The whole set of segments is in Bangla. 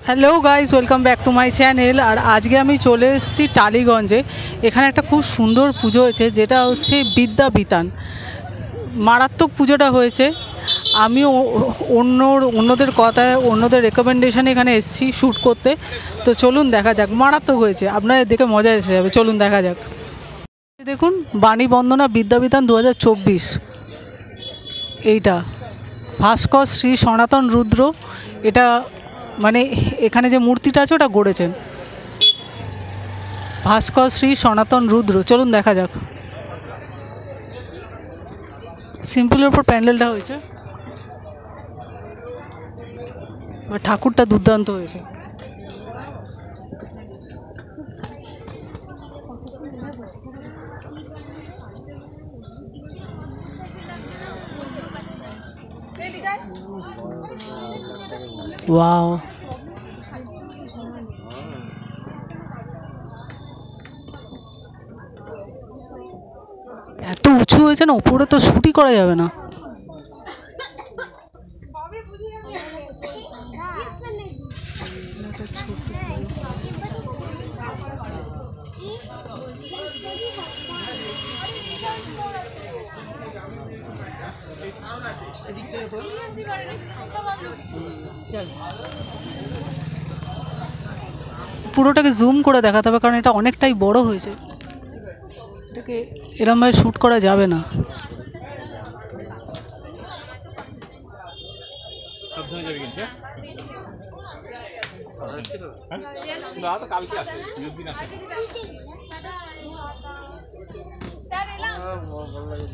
Hello guys, welcome back to my channel. আর আজকে আমি চলে এসেছি টালিগঞ্জে। এখানে একটা খুব সুন্দর পুজো হয়েছে, যেটা হচ্ছে বিদ্যা বিতান। মারাত্মক পুজোটা হয়েছে। আমি অন্যদের কথায়, অন্যদের রেকমেন্ডেশনে এখানে এসেছি শ্যুট করতে। তো চলুন দেখা যাক, মারাত্মক হয়েছে, আপনাদের দেখে মজা এসে যাবে। চলুন দেখা যাক। দেখুন, বাণী বন্দনা বিদ্যা বিতান 2024, এইটা ভাস্কর শ্রী সনাতন রুদ্র। এটা মানে এখানে যে মূর্তিটা আছে ওটা গড়েছেন ভাস্কর শ্রী সনাতন রুদ্র। চলুন দেখা যাক। সিম্পলের উপর প্যান্ডেলটা হয়েছে, ঠাকুরটা দুর্দান্ত হয়েছে। ওয়াও, এত উঁচু হয়েছে না, উপরে তো শুটই করা যাবে না। পুরোটাকে জুম করে দেখাতে হবে, কারণ এটা অনেকটাই বড় হয়েছে। এটাকে এরমভাবে শ্যুট করা যাবে না।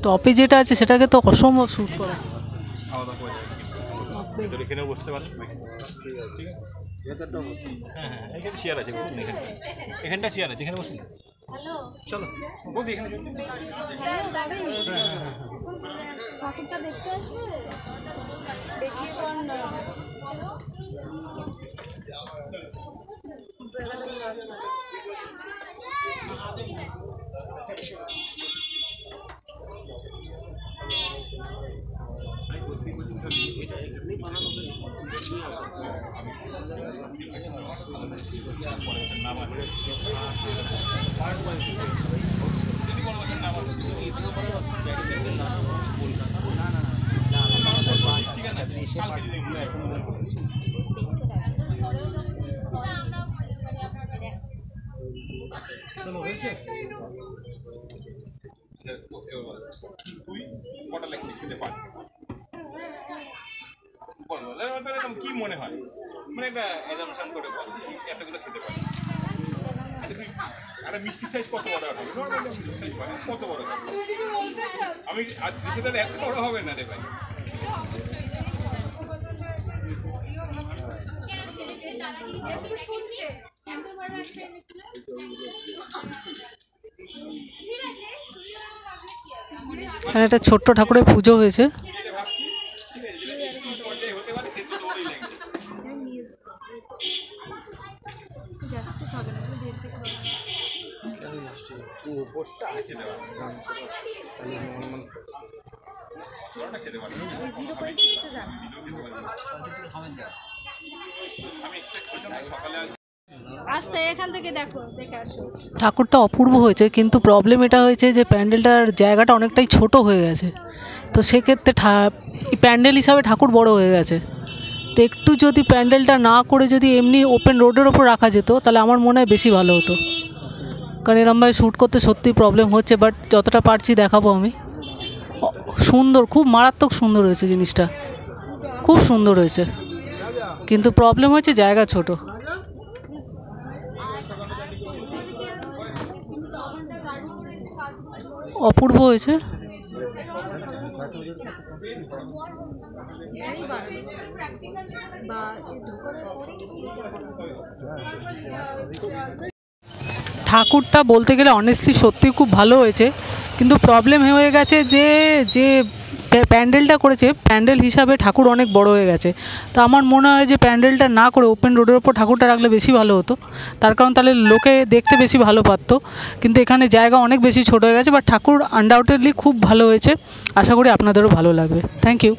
টপে যেটা আছে সেটাকে তো অসম্ভব শ্যুট করা। এখানটা চেয়ার আছে, এখানে বসুন। চলো বৌদি, এখানে ঠাকুরটা দেখতে আসবে, দেখিয়ে কোন কি মনে হয়, মানে একটা অ্যাজাম্পশন করে বল, এতগুলো খেতে পারি। একটা মিষ্টি সাইজ কত বড় হবে? নরমাল মিষ্টি সাইজ কত বড় হবে? আমি সেটা এত বড় হবে না রে ভাই। এখানে একটা ছোট্ট ঠাকুরের পুজো হয়েছে। ঠাকুরটা অপূর্ব হয়েছে, কিন্তু প্রবলেম এটা হয়েছে যে প্যান্ডেলটার জায়গাটা অনেকটাই ছোট হয়ে গেছে। তো সেক্ষেত্রে প্যান্ডেল হিসাবে ঠাকুর বড় হয়ে গেছে। তো একটু যদি প্যান্ডেলটা না করে যদি এমনি ওপেন রোডের ওপর রাখা যেত, তাহলে আমার মনে হয় বেশি ভালো হতো। কারণ এরমভাবে শ্যুট করতে সত্যিই প্রবলেম হচ্ছে, বাট যতটা পারছি দেখাবো আমি। সুন্দর, খুব মারাত্মক সুন্দর হয়েছে জিনিসটা, খুব সুন্দর হয়েছে, কিন্তু প্রবলেম হচ্ছে জায়গা ছোট। অপূর্ব হয়েছে। ঠাকুরটা বলতে গেলে অনেস্টলি সত্যি খুব ভালো হয়েছে, কিন্তু প্রবলেম হয়ে গেছে যে যে প্যান্ডেলটা করেছে, প্যান্ডেল হিসাবে ঠাকুর অনেক বড় হয়ে গেছে। তো আমার মনে হয় যে প্যান্ডেলটা না করে ওপেন রোডের ওপর ঠাকুরটা রাখলে বেশি ভালো হতো। তার কারণ তাহলে লোকে দেখতে বেশি ভালো পারত। কিন্তু এখানে জায়গা অনেক বেশি ছোট হয়ে গেছে, বাট ঠাকুর আনডাউটেডলি খুব ভালো হয়েছে। আশা করি আপনাদেরও ভালো লাগবে। Thank you.